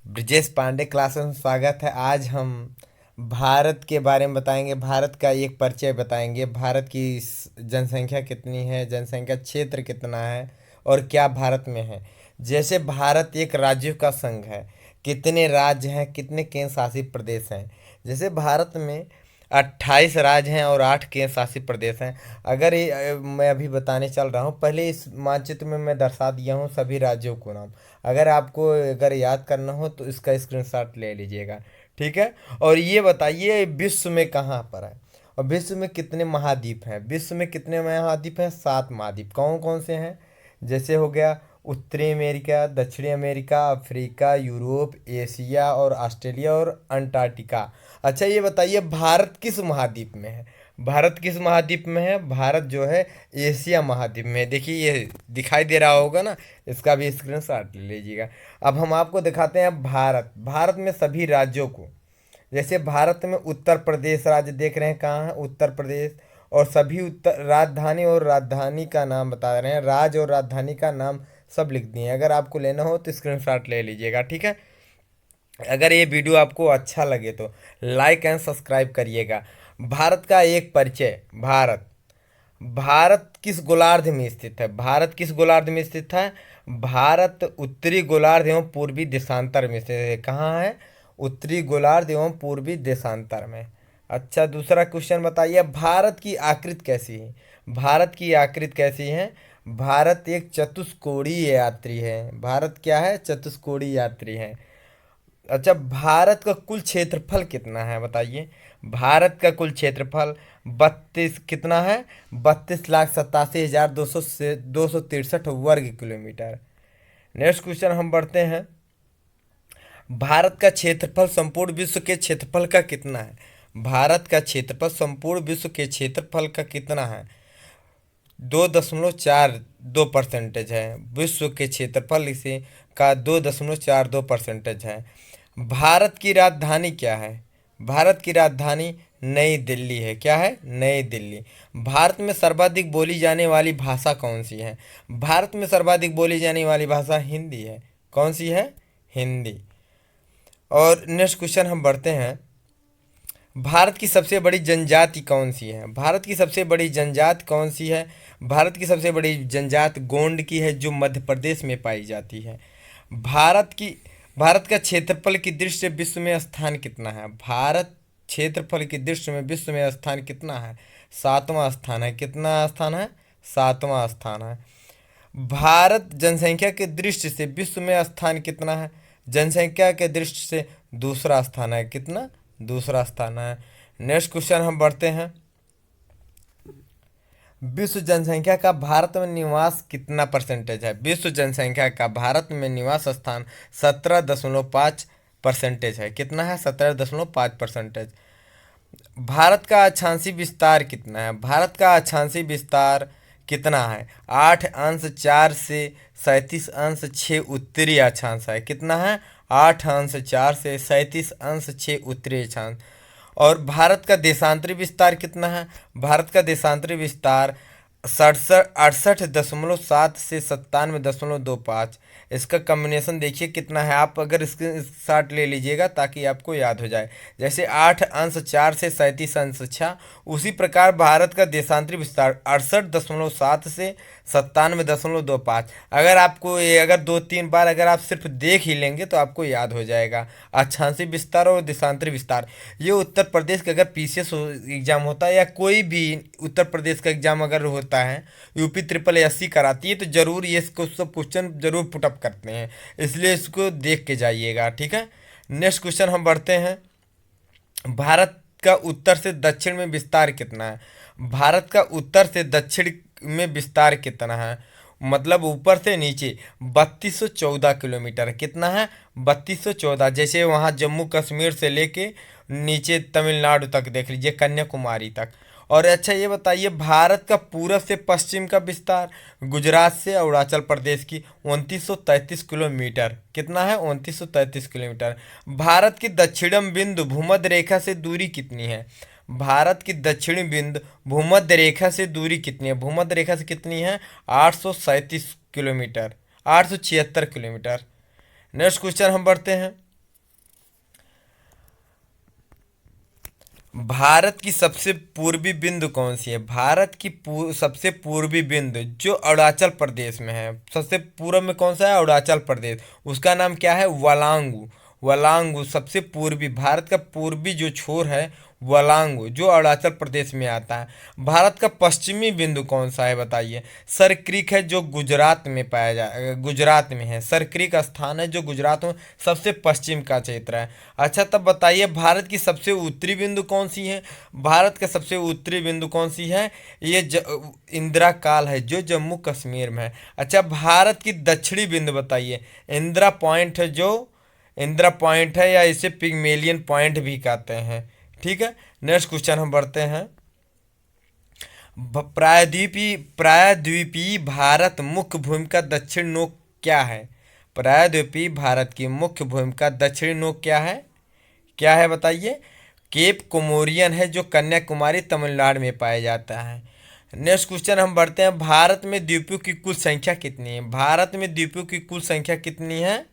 Brijesh Pandey class में स्वागत है। आज हम भारत के बारे में बताएंगे। भारत का एक परिचय बताएंगे। भारत की जनसंख्या कितनी है, जनसंख्या क्षेत्र कितना है और क्या भारत में है। जैसे भारत एक राज्यों का संघ है, कितने राज्य हैं, कितने केंद्र शासित प्रदेश हैं। जैसे भारत में 28 राज्य हैं और 8 केंद्र शासित प्रदेश हैं। अगर मैं अभी बताने चल रहा हूँ, पहले इस मानचित्र में मैं दर्शा दिया हूँ सभी राज्यों को नाम। अगर याद करना हो तो इसका स्क्रीनशॉट ले लीजिएगा, ठीक है। और ये बताइए विश्व में कहाँ पर है और विश्व में कितने महाद्वीप हैं। विश्व में कितने महाद्वीप हैं? 7 महाद्वीप। कौन कौन से हैं? जैसे हो गया उत्तरी अमेरिका, दक्षिणी अमेरिका, अफ्रीका, यूरोप, एशिया और ऑस्ट्रेलिया और अंटार्कटिका। अच्छा ये बताइए भारत किस महाद्वीप में है? भारत किस महाद्वीप में है? भारत जो है एशिया महाद्वीप में है। देखिए ये दिखाई दे रहा होगा ना, इसका भी स्क्रीनशॉट ले लीजिएगा। अब हम आपको दिखाते हैं भारत। भारत में सभी राज्यों को, जैसे भारत में उत्तर प्रदेश राज्य देख रहे हैं, कहाँ है? उत्तर प्रदेश। और सभी उत्तर राजधानी और राजधानी का नाम बता रहे हैं, राज्य और राजधानी का नाम सब लिख दिए। अगर आपको लेना हो तो स्क्रीनशॉट ले लीजिएगा, ठीक है। अगर ये वीडियो आपको अच्छा लगे तो लाइक एंड सब्सक्राइब करिएगा। भारत का एक परिचय। भारत भारत किस गोलार्ध में स्थित है? भारत किस गोलार्ध में स्थित है? भारत उत्तरी गोलार्ध एवं पूर्वी देशांतर में स्थित है। कहाँ है? उत्तरी गोलार्ध एवं पूर्वी देशांतर में। अच्छा दूसरा क्वेश्चन बताइए, भारत की आकृति कैसी है? भारत की आकृति कैसी है? भारत एक चतुष्कोणीय यात्री है। भारत क्या है? चतुष्कोणीय यात्री है। अच्छा भारत का कुल क्षेत्रफल कितना है बताइए? भारत का कुल क्षेत्रफल 32 कितना है? 32,87,200 से 263 वर्ग किलोमीटर। नेक्स्ट क्वेश्चन हम बढ़ते हैं। भारत का क्षेत्रफल संपूर्ण विश्व के क्षेत्रफल का कितना है? भारत का क्षेत्रफल संपूर्ण विश्व के क्षेत्रफल का कितना है? 2.42% है। विश्व के क्षेत्रफल इसे का 2.42% है। भारत की राजधानी क्या है? भारत की राजधानी नई दिल्ली है। क्या है? नई दिल्ली। भारत में सर्वाधिक बोली जाने वाली भाषा कौन सी है? भारत में सर्वाधिक बोली जाने वाली भाषा हिंदी है। कौन सी है? हिंदी। और नेक्स्ट क्वेश्चन हम बढ़ते हैं। भारत की सबसे बड़ी जनजाति कौन सी है? भारत की सबसे बड़ी जनजाति कौन सी है? भारत की सबसे बड़ी जनजाति गोंड की है, जो मध्य प्रदेश में पाई जाती है। भारत की भारत का क्षेत्रफल की दृष्टि से विश्व में स्थान कितना है? भारत क्षेत्रफल की दृष्टि में विश्व में स्थान कितना है? 7वां स्थान है। कितना स्थान है? 7वां स्थान है। भारत जनसंख्या के दृष्टि से विश्व में स्थान कितना है? जनसंख्या के दृष्टि से दूसरा स्थान है। कितना? दूसरा स्थान है। नेक्स्ट क्वेश्चन हम बढ़ते हैं। विश्व जनसंख्या का भारत में निवास कितना परसेंटेज है? विश्व जनसंख्या का भारत में निवास स्थान 17.5% है। कितना है? 17.5%। भारत का अक्षांशीय विस्तार कितना है? भारत का अक्षांशीय विस्तार कितना है? 8 अंश 4 से 37 अंश 6 उत्तरी अक्षांश है। कितना है? 8 अंश 4 से 37 अंश 6 उत्तरी अक्षांश। और भारत का देशांतरी विस्तार कितना है? भारत का देशांतरी विस्तार 68.7 से 97.25। इसका कम्बिनेशन देखिए कितना है। आप अगर इसके शॉट ले लीजिएगा ताकि आपको याद हो जाए। जैसे 8 अंश 4 से 37 अंश 6, उसी प्रकार भारत का देशांतरी विस्तार 68.7 से 97.25। अगर आपको ये अगर 2-3 बार अगर आप सिर्फ देख ही लेंगे तो आपको याद हो जाएगा। अक्षांशीय विस्तार और देशांतरी विस्तार, ये उत्तर प्रदेश का अगर पीसीएस एग्जाम होता है या कोई भी उत्तर प्रदेश का एग्जाम अगर होता है, यूपी ट्रिपल एससी कराती है, तो जरूर ये इसको सब क्वेश्चन जरूर पुटअप करते हैं, इसलिए इसको देख के जाइएगा, ठीक है। नेक्स्ट क्वेश्चन हम बढ़ते हैं। भारत का उत्तर से दक्षिण में विस्तार कितना है? भारत का उत्तर से दक्षिण में विस्तार कितना है? मतलब ऊपर से नीचे 3214 किलोमीटर। कितना है? 3214। जैसे वहाँ जम्मू कश्मीर से लेके नीचे तमिलनाडु तक देख लीजिए, कन्याकुमारी तक। और अच्छा ये बताइए, भारत का पूरब से पश्चिम का विस्तार, गुजरात से अरुणाचल प्रदेश की 2933 किलोमीटर। कितना है? 2933 किलोमीटर। भारत की दक्षिणम बिंदु भूमध्य रेखा से दूरी कितनी है? भारत की दक्षिणी बिंदु भूमध्य रेखा से दूरी कितनी है? भूमध्य रेखा से कितनी है? 837 किलोमीटर, 876 किलोमीटर। नेक्स्ट क्वेश्चन हम बढ़ते हैं। भारत की सबसे पूर्वी बिंदु कौन सी है? भारत की सबसे पूर्वी बिंदु जो अरुणाचल प्रदेश में है। सबसे पूर्व में कौन सा है? अरुणाचल प्रदेश। उसका नाम क्या है? वलांगू। वलांगू सबसे पूर्वी, भारत का पूर्वी जो छोर है वलांगू, जो अरुणाचल प्रदेश में आता है। भारत का पश्चिमी बिंदु कौन सा है बताइए? सर क्रीक है जो गुजरात में पाया गुजरात में है। सर क्रीक स्थान है जो गुजरात में सबसे पश्चिम का क्षेत्र है। अच्छा, तब बताइए भारत की सबसे उत्तरी बिंदु कौन सी है? भारत का सबसे उत्तरी बिंदु कौन सी है? ये इंदिरा काल है जो जम्मू कश्मीर में है। अच्छा, भारत की दक्षिणी बिंदु बताइए। इंदिरा पॉइंट है जो इंदिरा पॉइंट है, या इसे पिग्मेलियन पॉइंट भी कहते हैं। ठीक है, नेक्स्ट क्वेश्चन हम बढ़ते हैं। प्रायद्वीपीय भारत मुख्य भूमिका दक्षिण नोक क्या है? प्रायद्वीपीय भारत की मुख्य भूमिका दक्षिणी नोक क्या है बताइए? केप कोमोरियन है जो कन्याकुमारी तमिलनाडु में पाया जाता है। नेक्स्ट क्वेश्चन हम बढ़ते हैं। भारत में द्वीपों की कुल संख्या कितनी है? भारत में द्वीपों की कुल संख्या कितनी है?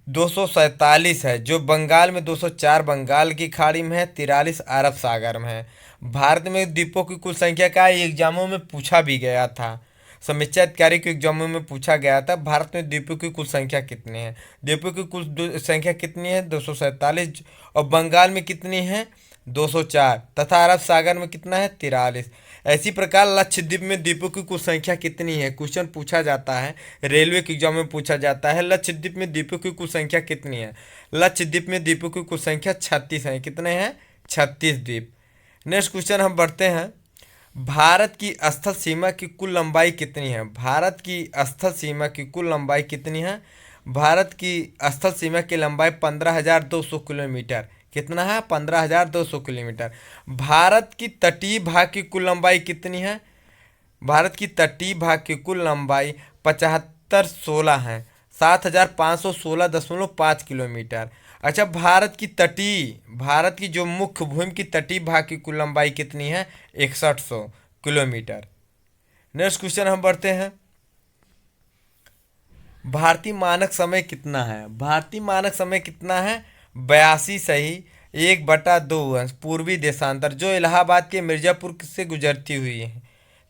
247 है, जो बंगाल में 204 बंगाल की खाड़ी में है, 43 अरब सागर में है। भारत में द्वीपों की कुल संख्या क्या है? एग्जामों में पूछा भी गया था, समीक्षा अधिकारी के एग्जामों में पूछा गया था। भारत में द्वीपों की कुल संख्या कितनी है? द्वीपों की कुल संख्या कितनी है? 247। और बंगाल में कितनी है? 204। तथा अरब सागर में कितना है? 43। ऐसी प्रकार लक्षद्वीप में द्वीपों की कुल संख्या कितनी है? क्वेश्चन पूछा जाता है, रेलवे के एग्जाम में पूछा जाता है, लक्षद्वीप में द्वीपों की कुल संख्या कितनी है? लक्षद्वीप में द्वीपों की कुल संख्या 36 है। कितने हैं? 36 द्वीप। नेक्स्ट क्वेश्चन हम बढ़ते हैं। भारत की स्थल सीमा की कुल लंबाई कितनी है? भारत की स्थल सीमा की कुल लंबाई कितनी है? भारत की स्थल सीमा की लंबाई 15,200 किलोमीटर। कितना है? 15,200 किलोमीटर। भारत की तटीय भाग की कुल लंबाई कितनी है? भारत की तटीय भाग की कुल लंबाई 7516 है, 7,516.5 किलोमीटर। अच्छा, भारत की जो मुख्य भूमि की तटीय भाग की कुल लंबाई कितनी है? 6100 किलोमीटर। नेक्स्ट क्वेश्चन हम बढ़ते हैं। भारतीय मानक समय कितना है? भारतीय मानक समय कितना है? 82 सही 1/2 अंश पूर्वी देशांतर जो इलाहाबाद के मिर्जापुर से गुजरती हुई है।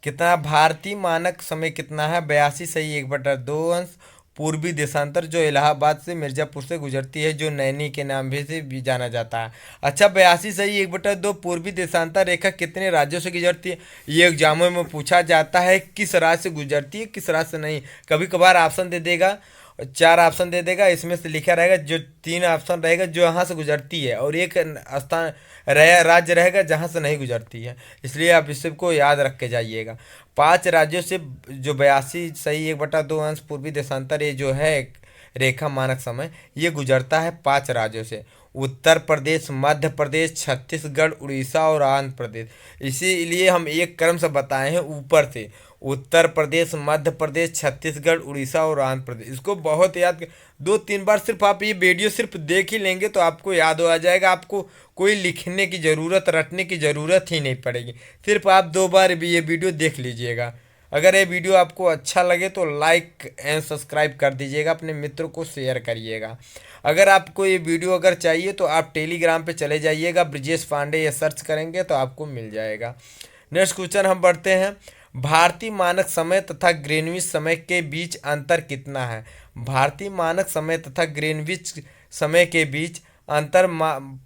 कितना भारतीय मानक समय कितना है? 82 सही 1/2 अंश पूर्वी देशांतर जो इलाहाबाद से मिर्जापुर से गुजरती है, जो नैनी के नाम भी से भी जाना जाता है। अच्छा, 82 सही 1/2 पूर्वी देशांतर रेखा कितने राज्यों से गुजरती है? ये एग्जामों में पूछा जाता है, किस राज्य से गुजरती है, किस राज्य से नहीं। कभी कभार ऑप्शन दे देगा, 4 ऑप्शन दे देगा, इसमें से लिखा रहेगा जो 3 ऑप्शन रहेगा जो यहाँ से गुजरती है, और एक स्थान राज्य रहेगा जहाँ से नहीं गुजरती है। इसलिए आप इस सबको याद रख के जाइएगा। 5 राज्यों से जो 82 सही 1/2 अंश पूर्वी देशांतर ये जो है रेखा मानक समय, ये गुजरता है 5 राज्यों से। उत्तर प्रदेश, मध्य प्रदेश, छत्तीसगढ़, उड़ीसा और आंध्र प्रदेश। इसीलिए हम एक क्रम से बताए हैं ऊपर से। उत्तर प्रदेश, मध्य प्रदेश, छत्तीसगढ़, उड़ीसा और आंध्र प्रदेश। इसको बहुत याद 2-3 बार सिर्फ आप ये वीडियो सिर्फ देख ही लेंगे तो आपको याद हो जाएगा। आपको कोई लिखने की ज़रूरत, रटने की ज़रूरत ही नहीं पड़ेगी। सिर्फ आप 2 बार भी ये वीडियो देख लीजिएगा। अगर ये वीडियो आपको अच्छा लगे तो लाइक एंड सब्सक्राइब कर दीजिएगा, अपने मित्रों को शेयर करिएगा। अगर आपको ये वीडियो अगर चाहिए तो आप टेलीग्राम पे चले जाइएगा, ब्रिजेश पांडे ये सर्च करेंगे तो आपको मिल जाएगा। नेक्स्ट क्वेश्चन हम बढ़ते हैं। भारतीय मानक समय तथा ग्रीनविच समय के बीच अंतर कितना है? भारतीय मानक समय तथा ग्रीनविच समय के बीच अंतर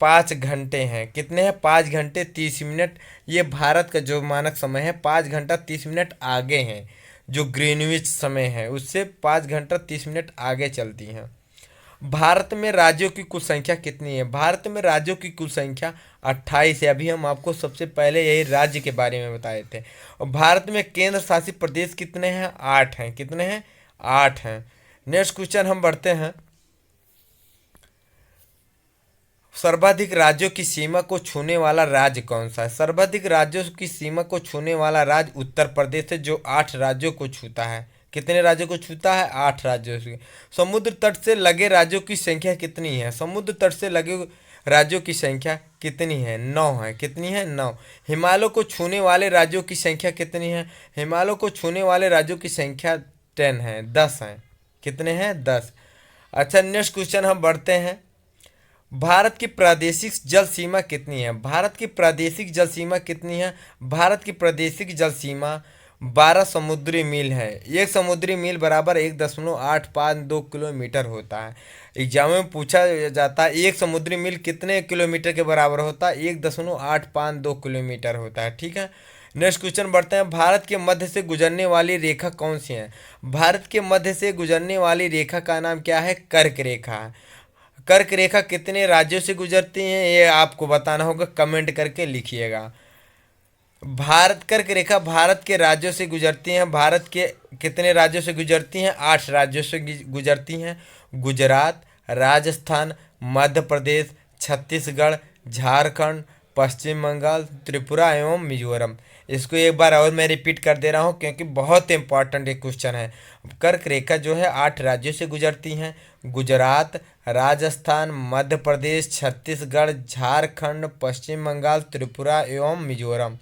5 घंटे हैं। कितने हैं? 5 घंटे 30 मिनट। ये भारत का जो मानक समय है 5 घंटा 30 मिनट आगे हैं। जो ग्रीनविच समय है उससे 5 घंटा 30 मिनट आगे चलती हैं। भारत में राज्यों की कुल संख्या कितनी है? भारत में राज्यों की कुल संख्या 28 है। अभी हम आपको सबसे पहले यही राज्य के बारे में बताए थे। और भारत में केंद्र शासित प्रदेश कितने हैं? 8 हैं। कितने हैं? 8 हैं। नेक्स्ट क्वेश्चन हम बढ़ते हैं। सर्वाधिक राज्यों की सीमा को छूने वाला राज्य कौन सा है? सर्वाधिक राज्यों की सीमा को छूने वाला राज्य उत्तर प्रदेश है, जो 8 राज्यों को छूता है। कितने राज्यों को छूता है? 8 राज्यों से। समुद्र तट से लगे राज्यों की संख्या कितनी है? समुद्र तट से लगे राज्यों की संख्या कितनी है? 9 है। कितनी है? 9। हिमालय को छूने वाले राज्यों की संख्या कितनी है? हिमालय को छूने वाले राज्यों की संख्या 10 है, 10 है। कितने हैं? 10। अच्छा, नेक्स्ट क्वेश्चन हम बढ़ते हैं। भारत की प्रादेशिक जल सीमा कितनी है? भारत की प्रादेशिक जल सीमा कितनी है? भारत की प्रादेशिक जल सीमा 12 समुद्री मील है। एक समुद्री मील बराबर 1.852 किलोमीटर होता है। एग्जाम में पूछा जाता है एक समुद्री मील कितने किलोमीटर के बराबर होता है? 1.852 किलोमीटर होता है। ठीक है। नेक्स्ट क्वेश्चन बढ़ते हैं। भारत के मध्य से गुजरने वाली रेखा कौन सी है? भारत के मध्य से गुजरने वाली रेखा का नाम क्या है? कर्क रेखा। कर्क रेखा कितने राज्यों से गुजरती है ये आपको बताना होगा, कमेंट करके लिखिएगा। भारत कर्क रेखा भारत के राज्यों से गुजरती हैं। भारत के कितने राज्यों से गुजरती हैं? 8 राज्यों से गुजरती हैं। गुजरात, राजस्थान, मध्य प्रदेश, छत्तीसगढ़, झारखंड, पश्चिम बंगाल, त्रिपुरा एवं मिजोरम। इसको एक बार और मैं रिपीट कर दे रहा हूँ क्योंकि बहुत इंपॉर्टेंट एक क्वेश्चन है। कर्क रेखा जो है 8 राज्यों से गुजरती हैं। गुजरात, राजस्थान, मध्य प्रदेश, छत्तीसगढ़, झारखंड, पश्चिम बंगाल, त्रिपुरा एवं मिजोरम।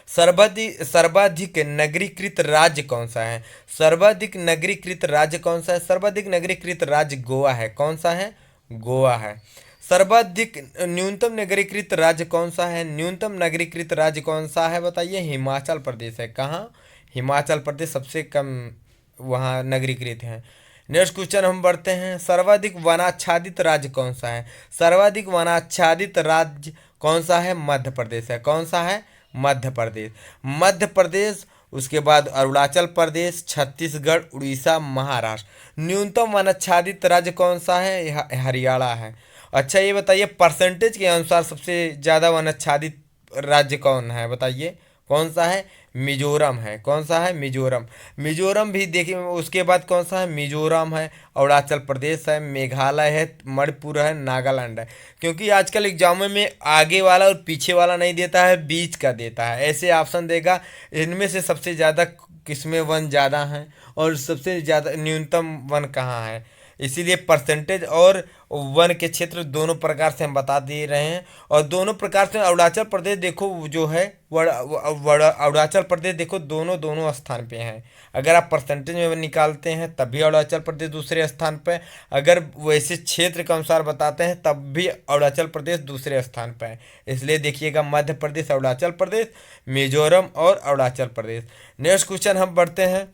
सर्वाधिक सर्वाधिक नगरीकृत राज्य कौन सा है? सर्वाधिक नगरीकृत राज्य कौन सा है? सर्वाधिक नगरीकृत राज्य गोवा है। कौन सा है? गोवा है। सर्वाधिक न्यूनतम नगरीकृत राज्य कौन सा है? न्यूनतम नगरीकृत राज्य कौन सा है बताइए? हिमाचल प्रदेश है। कहाँ? हिमाचल प्रदेश सबसे कम वहाँ नगरीकृत है। नेक्स्ट क्वेश्चन हम बढ़ते हैं। सर्वाधिक वनाच्छादित राज्य कौन सा है? सर्वाधिक वनाच्छादित राज्य कौन सा है? मध्य प्रदेश है। कौन सा है? मध्य प्रदेश। मध्य प्रदेश, उसके बाद अरुणाचल प्रदेश, छत्तीसगढ़, उड़ीसा, महाराष्ट्र। न्यूनतम वनाच्छादित राज्य कौन सा है? हरियाणा है। अच्छा ये बताइए परसेंटेज के अनुसार सबसे ज़्यादा वनाच्छादित राज्य कौन है बताइए? कौन सा है? मिजोरम है। कौन सा है? मिजोरम। मिजोरम भी देखिए, उसके बाद कौन सा है? मिजोरम है, अरुणाचल प्रदेश है, मेघालय है, मणिपुर है, नागालैंड है। क्योंकि आजकल एग्जामों में आगे वाला और पीछे वाला नहीं देता है, बीच का देता है। ऐसे ऑप्शन देगा इनमें से सबसे ज़्यादा किसमें वन ज़्यादा है और सबसे ज़्यादा न्यूनतम वन कहाँ है। इसीलिए परसेंटेज और वन के क्षेत्र दोनों प्रकार से हम बता दे रहे हैं। और दोनों प्रकार से अरुणाचल प्रदेश देखो जो है अरुणाचल प्रदेश देखो दोनों दोनों स्थान पे हैं। अगर आप परसेंटेज में निकालते हैं तब भी अरुणाचल प्रदेश दूसरे स्थान पे, अगर वैसे क्षेत्र के अनुसार बताते हैं तब भी अरुणाचल प्रदेश दूसरे स्थान पे है। इसलिए देखिएगा मध्य प्रदेश, अरुणाचल प्रदेश, मिजोरम और अरुणाचल प्रदेश। नेक्स्ट क्वेश्चन हम बढ़ते हैं।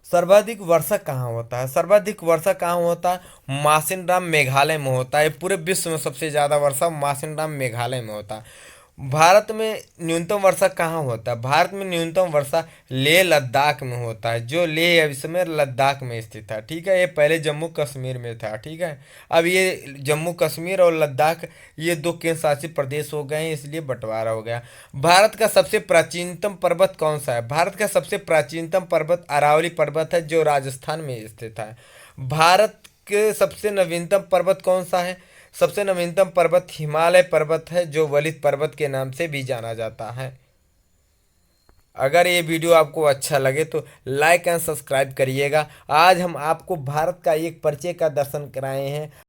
सर्वाधिक वर्षा कहाँ होता है? सर्वाधिक वर्षा कहाँ होता है? मासिनराम मेघालय में होता है। पूरे विश्व में सबसे ज़्यादा वर्षा मासिनराम मेघालय में होता है। भारत में न्यूनतम वर्षा कहाँ होता है? भारत में न्यूनतम वर्षा लेह लद्दाख में होता है। जो लेह इस समय लद्दाख में स्थित है। ठीक है। ये पहले जम्मू कश्मीर में था। ठीक है। अब ये जम्मू कश्मीर और लद्दाख ये दो केंद्र शासित प्रदेश हो गए हैं, इसलिए बंटवारा हो गया। भारत का सबसे प्राचीनतम पर्वत कौन सा है? भारत का सबसे प्राचीनतम पर्वत अरावली पर्वत है जो राजस्थान में स्थित है। भारत के सबसे नवीनतम पर्वत कौन सा है? सबसे नवीनतम पर्वत हिमालय पर्वत है जो वलित पर्वत के नाम से भी जाना जाता है। अगर ये वीडियो आपको अच्छा लगे तो लाइक एंड सब्सक्राइब करिएगा। आज हम आपको भारत का एक परिचय का दर्शन कराए हैं।